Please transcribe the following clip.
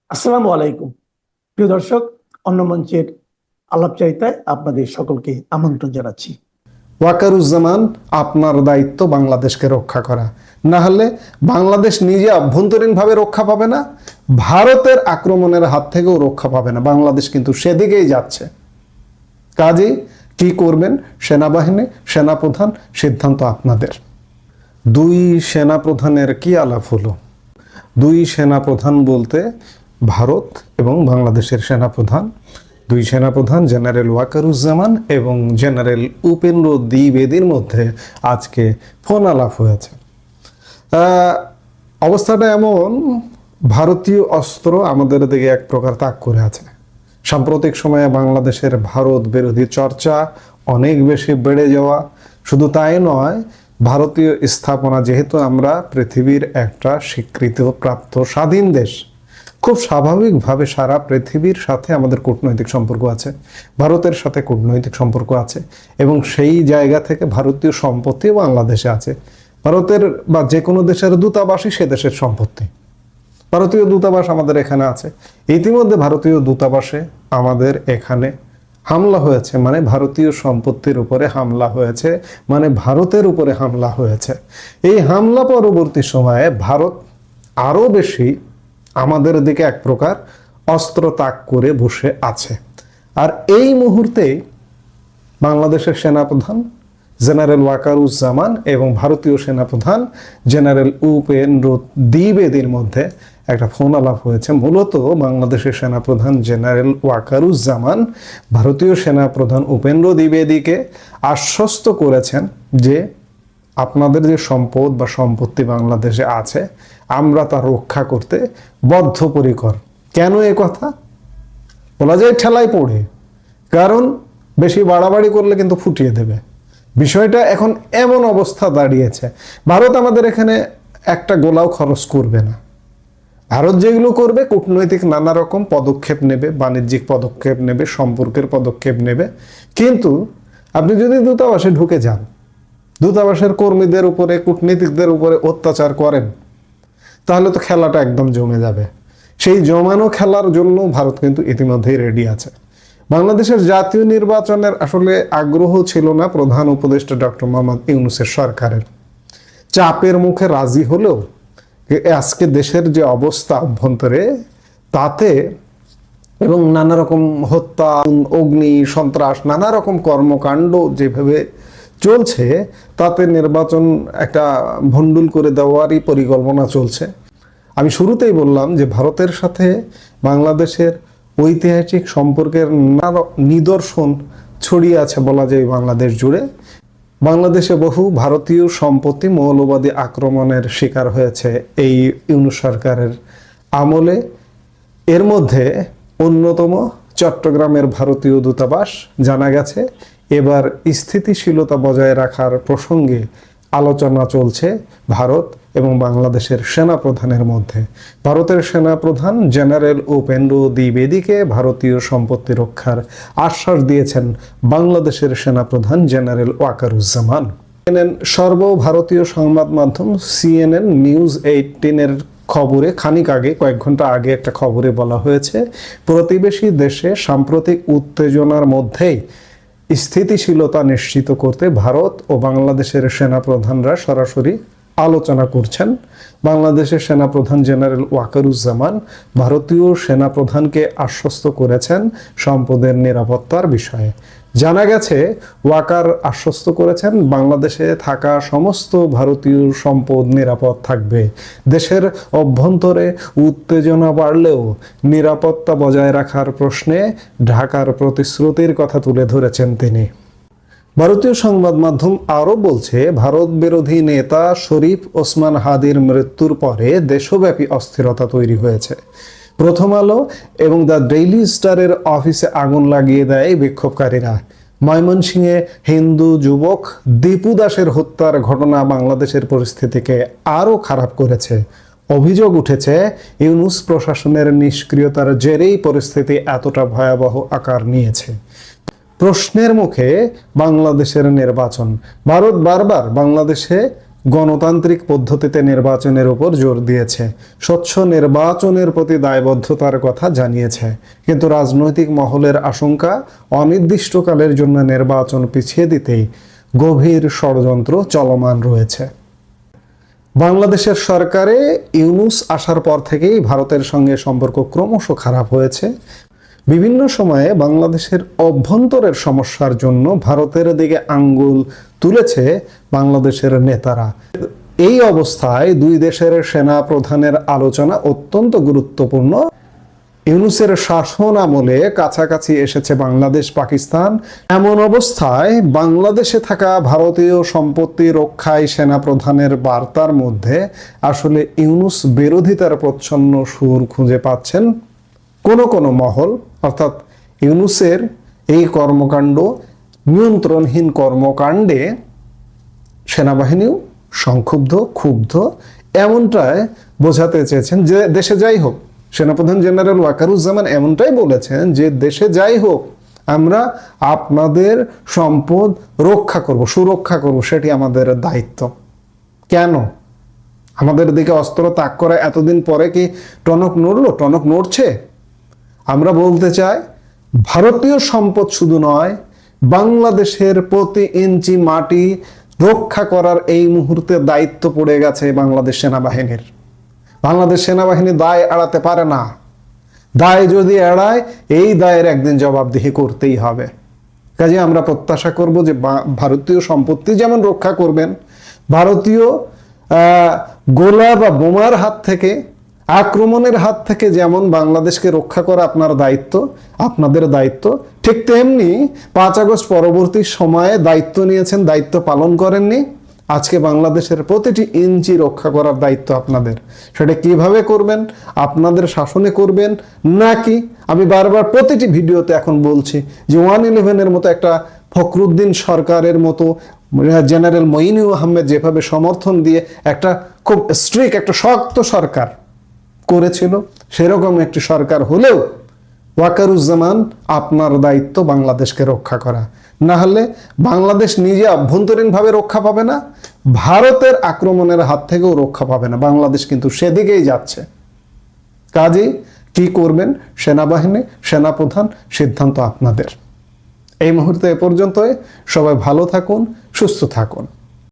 আসসালামু আলাইকুম। প্রিয় দর্শক, অন্য মঞ্চের আলাপচারিতায় আপনাদের সকলকে আমন্ত্রণ জানাচ্ছি। ওয়াকারুজ্জামান, আপনার দায়িত্ব বাংলাদেশকে রক্ষা করা, না হলে বাংলাদেশ নিজে আভ্যন্তরীণভাবে রক্ষা পাবে না, ভারতের আক্রমণের হাত থেকেও রক্ষা পাবে না। বাংলাদেশ কিন্তু সেদিকেই যাচ্ছে। কাজেই কি করবেন? সেনাবাহিনী, সেনাপ্রধান, সিদ্ধান্ত আপনাদের। দুই সেনাপ্রধানের কি আলাপ হলো? দুই সেনাপ্রধান বলতে ভারত এবং বাংলাদেশের সেনাপ্রধান, দুই সেনাপ্রধান জেনারেল ওয়াকারুজ্জামান এবং জেনারেল উপেন্দ্র দ্বিবেদীর মধ্যে আজকে ফোন আলাপ হয়েছে। অবস্থাটা এমন, ভারতীয় অস্ত্র আমাদের দিকে এক প্রকার তাক করে আছে। সাম্প্রতিক সময়ে বাংলাদেশের ভারত বিরোধী চর্চা অনেক বেশি বেড়ে যাওয়া, শুধু তাই নয়, ভারতীয় স্থাপনা, যেহেতু আমরা পৃথিবীর একটা স্বীকৃতিপ্রাপ্ত স্বাধীন দেশ, খুব স্বাভাবিকভাবে সারা পৃথিবীর সাথে আমাদের কূটনৈতিক সম্পর্ক আছে, ভারতের সাথে কূটনৈতিক সম্পর্ক আছে, এবং সেই জায়গা থেকে ভারতীয় সম্পত্তি বাংলাদেশে আছে। ভারতের বা যে কোনো দেশের দূতাবাসই সে দেশের সম্পত্তি। ভারতীয় দূতাবাস আমাদের এখানে আছে। ইতিমধ্যে ভারতীয় দূতাবাসে আমাদের এখানে হামলা হয়েছে, মানে ভারতীয় সম্পত্তির উপরে হামলা হয়েছে, মানে ভারতের উপরে হামলা হয়েছে। এই হামলা পরবর্তী সময়ে ভারত আরো বেশি আমাদের দিকে এক প্রকার অস্ত্র তাক করে বসে আছে। আর এই মুহূর্তে বাংলাদেশের সেনাপ্রধান জেনারেল ওয়াকারুজ্জামান এবং ভারতীয় সেনাপ্রধান জেনারেল উপেন্দ্র দ্বিবেদীর মধ্যে একটা ফোন আলাপ হয়েছে। মূলত বাংলাদেশের সেনাপ্রধান জেনারেল ওয়াকারুজ্জামান ভারতীয় সেনাপ্রধান উপেন্দ্র দ্বিবেদীকে আশ্বস্ত করেছেন যে আপনাদের যে সম্পদ বা সম্পত্তি বাংলাদেশে আছে, আমরা তা রক্ষা করতে বদ্ধপরিকর। কেন এ কথা বলা যায়? ঠেলায় পড়ে, কারণ বেশি বাড়াবাড়ি করলে কিন্তু ফুটিয়ে দেবে। বিষয়টা এখন এমন অবস্থা দাঁড়িয়েছে, ভারত আমাদের এখানে একটা গোলাও খরচ করবে না। ভারত যেগুলো করবে, কূটনৈতিক নানা রকম পদক্ষেপ নেবে, বাণিজ্যিক পদক্ষেপ নেবে, সম্পর্কের পদক্ষেপ নেবে। কিন্তু আপনি যদি দূতাবাসে ঢুকে যান, দূতাবাসের কর্মীদের উপরে, কূটনীতিকদের উপরে অত্যাচার করেন, তাহলে তো খেলাটা একদম জমে যাবে। সেই জমানো খেলার জন্য ভারত কিন্তু ইতিমধ্যেই রেডি আছে। বাংলাদেশের জাতীয় নির্বাচনের আসলে আগ্রহ ছিল না প্রধান উপদেষ্টা ডক্টর মোহাম্মদ ইউনূসের সরকারের। চাপের মুখে রাজি হলেও আজকে দেশের যে অবস্থা অভ্যন্তরে, তাতে এবং নানা রকম হত্যা, অগ্নি, সন্ত্রাস, নানা রকম কর্মকাণ্ড যেভাবে চলছে, তাতে নির্বাচন একটা ভণ্ডুল করে দেওয়ারই পরিকল্পনা চলছে। আমি শুরুতেই বললাম যে ভারতের সাথে বাংলাদেশের ঐতিহাসিক সম্পর্কের নিদর্শন ছড়িয়ে আছে বলা যায় বাংলাদেশ জুড়ে। বাংলাদেশে বহু ভারতীয় সম্পত্তি মৌলবাদী আক্রমণের শিকার হয়েছে এই ইউনূস সরকারের আমলে। এর মধ্যে অন্যতম চট্টগ্রামের ভারতীয় দূতাবাস। জানা গেছে এবার স্থিতিশীলতা বজায় রাখার প্রসঙ্গে আলোচনা চলছে ভারত এবং বাংলাদেশের সেনাপ্রধানের মধ্যে। ভারতের সেনাপ্রধান জেনারেল উপেন্দ্র দ্বিবেদীকে ভারতীয় সম্পত্তি রক্ষার আশ্বাস দিয়েছেন বাংলাদেশের সেনাপ্রধান জেনারেল ওয়াকারুজ্জামান। সর্বভারতীয় সংবাদ মাধ্যম CNN নিউজ 18-এর খবরে খানিক আগে, কয়েক ঘন্টা আগে একটা খবরে বলা হয়েছে, প্রতিবেশী দেশে সাম্প্রতিক উত্তেজনার মধ্যেই স্থিতিশীলতা নিশ্চিত করতে ভারত ও বাংলাদেশের সেনাপ্রধানরা সরাসরি আলোচনা করছেন। বাংলাদেশের সেনাপ্রধান জেনারেল ওয়াকারুজ্জামান ভারতীয় সেনাপ্রধানকে আশ্বস্ত করেছেন সম্পদের নিরাপত্তার বিষয়ে। জানা গেছে ওয়াকার আশ্বস্ত করেছেন বাংলাদেশে থাকা সমস্ত ভারতীয় সম্পদ নিরাপদ থাকবে। দেশের অভ্যন্তরে উত্তেজনা বাড়লেও নিরাপত্তা বজায় রাখার প্রশ্নে ঢাকার প্রতিশ্রুতির কথা তুলে ধরেছেন তিনি। ভারতীয় সংবাদ মাধ্যম আরও বলছে, ভারত বিরোধী নেতা শরীফ ওসমান হাদির মৃত্যুর পরে দেশব্যাপী অস্থিরতা তৈরি হয়েছে। প্রথম আলো এবং দ্য ডেইলি স্টারের অফিসে আগুন লাগিয়ে দেয় বিক্ষোভকারীরা। ময়মনসিংহে হিন্দু যুবক দীপু দাসের হত্যার ঘটনা বাংলাদেশের পরিস্থিতিকে আরও খারাপ করেছে। অভিযোগ উঠেছে, ইউনূস প্রশাসনের নিষ্ক্রিয়তার জেরেই পরিস্থিতি এতটা ভয়াবহ আকার নিয়েছে। প্রশ্নের মুখে বাংলাদেশের নির্বাচন। ভারত বারবার বাংলাদেশে গণতান্ত্রিক পদ্ধতিতে নির্বাচনের উপর জোর দিয়েছে, স্বচ্ছ নির্বাচনের প্রতি দায়বদ্ধতার কথা জানিয়েছে। কিন্তু রাজনৈতিক মহলের আশঙ্কা, অনির্দিষ্টকালের জন্য নির্বাচন পিছিয়ে দিতেই গভীর ষড়যন্ত্র চলমান রয়েছে। বাংলাদেশের সরকারে ইউনূস আসার পর থেকেই ভারতের সঙ্গে সম্পর্ক ক্রমশ খারাপ হয়েছে। বিভিন্ন সময়ে বাংলাদেশের অভ্যন্তরের সমস্যার জন্য ভারতের দিকে আঙ্গুল তুলেছে বাংলাদেশের নেতারা। এই অবস্থায় দুই দেশের সেনা প্রধানের আলোচনা অত্যন্ত গুরুত্বপূর্ণ। ইউনূসের শাসন আমলে কাছাকাছি এসেছে বাংলাদেশ পাকিস্তান। এমন অবস্থায় বাংলাদেশে থাকা ভারতীয় সম্পত্তি রক্ষায় সেনা প্রধানের বার্তার মধ্যে আসলে ইউনূস বিরোধিতার প্রচ্ছন্ন সুর খুঁজে পাচ্ছেন কোনো মহল। অর্থাৎ ইউনূসের এই কর্মকাণ্ড, নিয়ন্ত্রণহীন কর্মকাণ্ডে সেনাবাহিনীও সংক্ষুব্ধ, ক্ষুব্ধ, এমনটাই বোঝাতে চেয়েছেন যে দেশে যাই হোক, সেনাপ্রধান জেনারেল ওয়াকারুজ্জামান এমনটাই বলেছেন যে দেশে যাই হোক আমরা আপনাদের সম্পদ রক্ষা করব, সুরক্ষা করব, সেটি আমাদের দায়িত্ব। কেন আমাদের দিকে অস্ত্র তাক করা এতদিন পরে কি টনক নড়লো? টনক নড়ছে। আমরা বলতে চাই, ভারতীয় সম্পদ শুধু নয়, বাংলাদেশের প্রতি ইঞ্চি মাটি রক্ষা করার এই মুহূর্তে দায়িত্ব পড়ে গেছে বাংলাদেশ সেনাবাহিনীর। বাংলাদেশ সেনাবাহিনী দায় এড়াতে পারে না। দায় যদি এড়ায়, এই দায়ের একদিন জবাবদিহি করতেই হবে। কাজে আমরা প্রত্যাশা করব যে ভারতীয় সম্পত্তি যেমন রক্ষা করবেন, ভারতীয় গোলা বা বোমার হাত থেকে, আক্রমণের হাত থেকে যেমন বাংলাদেশকে রক্ষা করা আপনার দায়িত্ব, আপনাদের দায়িত্ব, ঠিক তেমনি 5 আগস্ট পরবর্তী সময়ে দায়িত্ব নিয়েছেন, দায়িত্ব পালন করেননি। আজকে বাংলাদেশের প্রতিটি ইঞ্চি রক্ষা করার দায়িত্ব আপনাদের। সেটা কিভাবে করবেন? আপনাদের শাসনে করবেন, নাকি আমি বারবার প্রতিটি ভিডিওতে এখন বলছি যে 111-এর মতো একটা ফখরুদ্দিন সরকারের মতো, জেনারেল মঈনুল আহমেদ যেভাবে সমর্থন দিয়ে একটা খুব স্ট্রিক্ট, একটা শক্ত সরকার করেছিল, সেরকম একটি সরকার হলেও ওয়াকারুজ্জামান আপনার দায়িত্ব বাংলাদেশকে রক্ষা করা। না হলে বাংলাদেশ নিজে অভ্যন্তরীণভাবে রক্ষা পাবে না, ভারতের আক্রমণের হাত থেকেও রক্ষা পাবে না। বাংলাদেশ কিন্তু সেদিকেই যাচ্ছে। কাজেই কি করবেন? সেনাবাহিনী, সেনাপ্রধান, সিদ্ধান্ত আপনাদের। এই মুহূর্তে এ পর্যন্তই। সবাই ভালো থাকুন, সুস্থ থাকুন।